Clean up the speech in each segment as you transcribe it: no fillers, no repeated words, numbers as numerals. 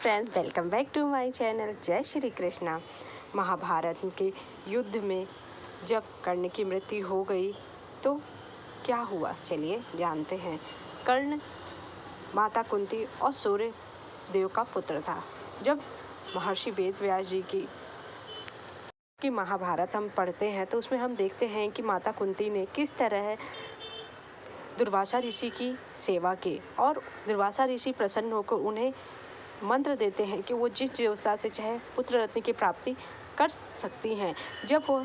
Friends, welcome back to my channel. जय श्री कृष्णा। महाभारत के युद्ध में जब कर्ण की मृत्यु हो गई तो क्या हुआ, चलिए जानते हैं। कर्ण माता कुंती और सूर्य देव का पुत्र था। जब महर्षि वेद व्यास जी की महाभारत हम पढ़ते हैं तो उसमें हम देखते हैं कि माता कुंती ने किस तरह दुर्वासा ऋषि की सेवा की और दुर्वासा ऋषि प्रसन्न होकर उन्हें मंत्र देते हैं कि वो जिस देवता से चाहे पुत्र रत्न की प्राप्ति कर सकती हैं। जब वो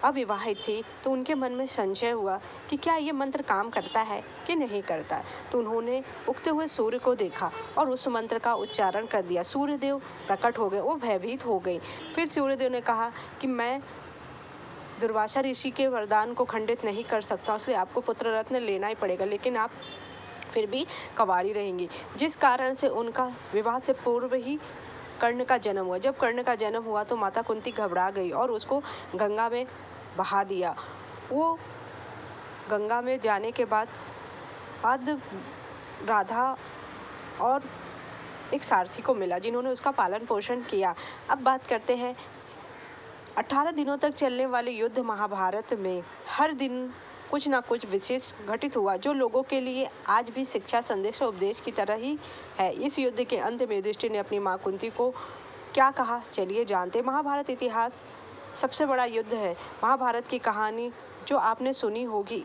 अविवाहित थी तो उनके मन में संशय हुआ कि क्या ये मंत्र काम करता है कि नहीं करता। तो उन्होंने उगते हुए सूर्य को देखा और उस मंत्र का उच्चारण कर दिया। सूर्यदेव प्रकट हो गए, वो भयभीत हो गई। फिर सूर्यदेव ने कहा कि मैं दुर्वासा ऋषि के वरदान को खंडित नहीं कर सकता, इसलिए आपको पुत्र रत्न लेना ही पड़ेगा, लेकिन आप फिर भी कंवारी रहेंगी। जिस कारण से उनका विवाह से पूर्व ही कर्ण का जन्म हुआ। जब कर्ण का जन्म हुआ तो माता कुंती घबरा गई और उसको गंगा में बहा दिया। वो गंगा में जाने के बाद राधा और एक सारथी को मिला जिन्होंने उसका पालन पोषण किया। अब बात करते हैं 18 दिनों तक चलने वाले युद्ध महाभारत में हर दिन कुछ ना कुछ विशेष घटित हुआ जो लोगों के लिए आज भी शिक्षा, संदेश और उपदेश की तरह ही है। इस युद्ध के अंत में युधिष्ठिर ने अपनी मां कुंती को क्या कहा, चलिए जानते। महाभारत इतिहास सबसे बड़ा युद्ध है। महाभारत की कहानी जो आपने सुनी होगी,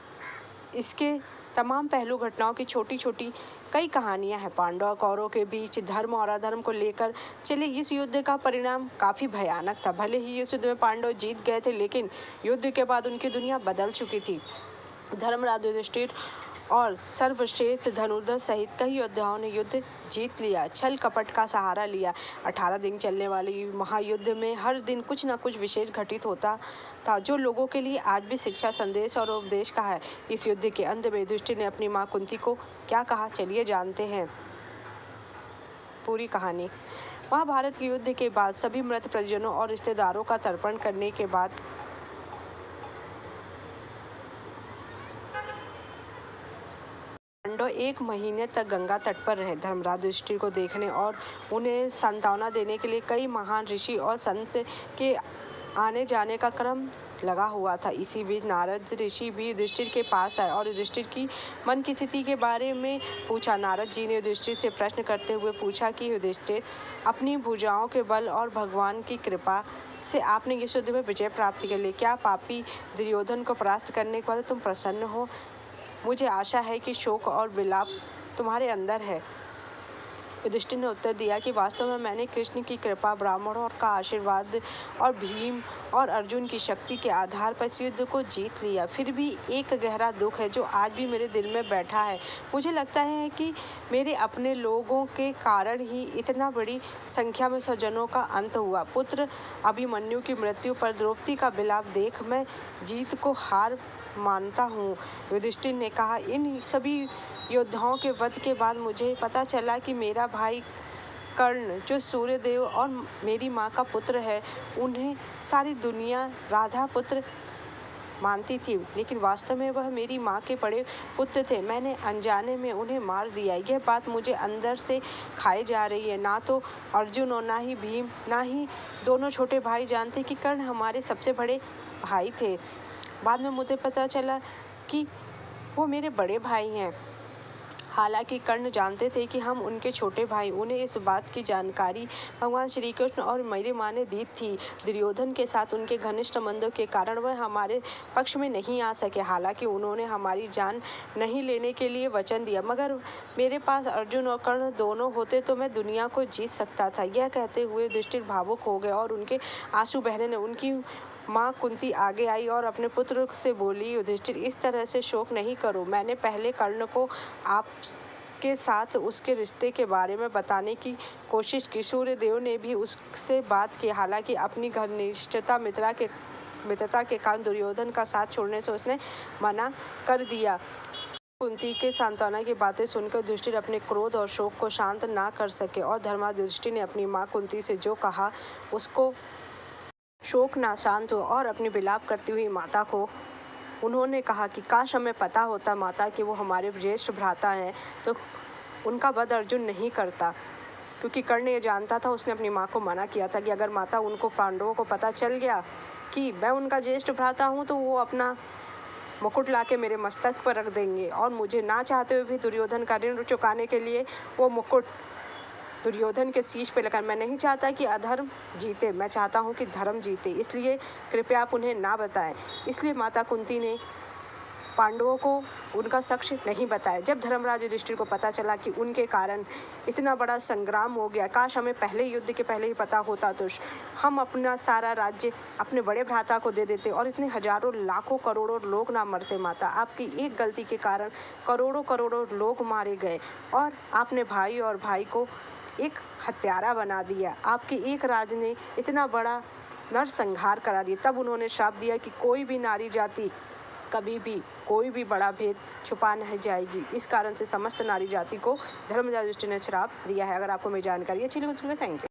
इसके तमाम पहलू घटनाओं की छोटी छोटी कई कहानियां हैं। पांडव कौरवों के बीच धर्म और अधर्म को लेकर चले इस युद्ध का परिणाम काफी भयानक था। भले ही इस युद्ध में पांडव जीत गए थे, लेकिन युद्ध के बाद उनकी दुनिया बदल चुकी थी। धर्मराज युधिष्ठिर और सर्वश्रेष्ठ धनुर्धर सहित कई योद्धाओं ने युद्ध जीत लिया, छल कपट का सहारा लिया। 18 दिन चलने वाले महायुद्ध में हर दिन कुछ न कुछ विशेष घटित होता था जो लोगों के लिए आज भी शिक्षा, संदेश और उपदेश का है। इस युद्ध के अंत में युधिष्ठिर ने अपनी मां कुंती को क्या कहा, चलिए जानते हैं पूरी कहानी। महाभारत के युद्ध के बाद सभी मृत परिजनों और रिश्तेदारों का तर्पण करने के बाद पांडव 1 महीने तक गंगा तट पर रहे। धर्मराज युधिष्ठिर को देखने और उन्हें सांत्वना देने के लिए कई महान ऋषि और संत के आने जाने का क्रम लगा हुआ था। इसी बीच नारद ऋषि भी युधिष्ठिर के पास आए और युधिष्ठिर की मन की स्थिति के बारे में पूछा। नारद जी ने युधिष्ठिर से प्रश्न करते हुए पूछा कि युधिष्ठिर, अपनी भुजाओं के बल और भगवान की कृपा से आपने इस युद्ध में विजय प्राप्त कर ली। क्या पापी दुर्योधन को परास्त करने के बाद तुम प्रसन्न हो? मुझे आशा है कि शोक और विलाप तुम्हारे अंदर है। युधिष्ठिर ने उत्तर दिया कि वास्तव में मैंने कृष्ण की कृपा, ब्राह्मणों का आशीर्वाद और भीम और अर्जुन की शक्ति के आधार पर इस युद्ध को जीत लिया। फिर भी एक गहरा दुख है जो आज भी मेरे दिल में बैठा है। मुझे लगता है कि मेरे अपने लोगों के कारण ही इतना बड़ी संख्या में स्वजनों का अंत हुआ। पुत्र अभिमन्यु की मृत्यु पर द्रौपदी का विलाप देख मैं जीत को हार मानता हूँ। युधिष्ठिर ने कहा, इन सभी योद्धाओं के वध के बाद मुझे पता चला कि मेरा भाई कर्ण, जो सूर्यदेव और मेरी माँ का पुत्र है, उन्हें सारी दुनिया राधा पुत्र मानती थी, लेकिन वास्तव में वह मेरी माँ के बड़े पुत्र थे। मैंने अनजाने में उन्हें मार दिया। यह बात मुझे अंदर से खाई जा रही है। ना तो अर्जुन और ना ही भीम, ना ही दोनों छोटे भाई जानते कि कर्ण हमारे सबसे बड़े भाई थे। बाद में मुझे पता चला कि वो मेरे बड़े भाई हैं। हालांकि कर्ण जानते थे कि हम उनके छोटे भाई। उन्हें इस बात की जानकारी भगवान श्री कृष्ण और मेरी माँ ने दी थी। दुर्योधन के साथ उनके घनिष्ठ संबंधों के कारण वह हमारे पक्ष में नहीं आ सके। हालांकि उन्होंने हमारी जान नहीं लेने के लिए वचन दिया, मगर मेरे पास अर्जुन और कर्ण दोनों होते तो मैं दुनिया को जीत सकता था। यह कहते हुए युधिष्ठिर भावुक हो गए और उनके आंसू बहने ने। उनकी माँ कुंती आगे आई और अपने पुत्र से बोली, युधिष्ठिर, इस तरह से शोक नहीं करो। मैंने पहले कर्ण को आपके साथ उसके रिश्ते के बारे में बताने की कोशिश की। सूर्यदेव ने भी उससे बात की। हालांकि अपनी घनिष्ठता मित्रता के कारण दुर्योधन का साथ छोड़ने से उसने मना कर दिया। कुंती के सांत्वना की बातें सुनकर युधिष्ठिर अपने क्रोध और शोक को शांत ना कर सके और धर्मराज युधिष्ठिर ने अपनी माँ कुंती से जो कहा उसको शोक ना शांत हुआ और अपनी विलाप करती हुई माता को उन्होंने कहा कि काश हमें पता होता माता कि वो हमारे ज्येष्ठ भ्राता हैं तो उनका वध अर्जुन नहीं करता। क्योंकि कर्ण ये जानता था, उसने अपनी माँ को मना किया था कि अगर माता उनको पांडवों को पता चल गया कि मैं उनका ज्येष्ठ भ्राता हूँ तो वो अपना मुकुट लाके मेरे मस्तक पर रख देंगे और मुझे ना चाहते हुए भी दुर्योधन का ऋण चुकाने के लिए वो मुकुट दुर्योधन के शीश पे लगा। मैं नहीं चाहता कि अधर्म जीते, मैं चाहता हूँ कि धर्म जीते, इसलिए कृपया आप उन्हें ना बताएं। इसलिए माता कुंती ने पांडवों को उनका सच नहीं बताया। जब धर्मराज युधिष्ठिर को पता चला कि उनके कारण इतना बड़ा संग्राम हो गया, काश हमें पहले युद्ध के पहले ही पता होता तो हम अपना सारा राज्य अपने बड़े भ्राता को दे देते और इतने हजारों लाखों करोड़ों लोग ना मरते। माता, आपकी एक गलती के कारण करोड़ों करोड़ों लोग मारे गए और आपने भाई और भाई को एक हत्यारा बना दिया। आपके एक राज ने इतना बड़ा नरसंहार करा दिया। तब उन्होंने श्राप दिया कि कोई भी नारी जाति कभी भी कोई भी बड़ा भेद छुपा नहीं जाएगी। इस कारण से समस्त नारी जाति को धर्मराज युधिष्ठिर ने श्राप दिया है। अगर आपको मेरी जानकारी अच्छी लगी तो थैंक यू।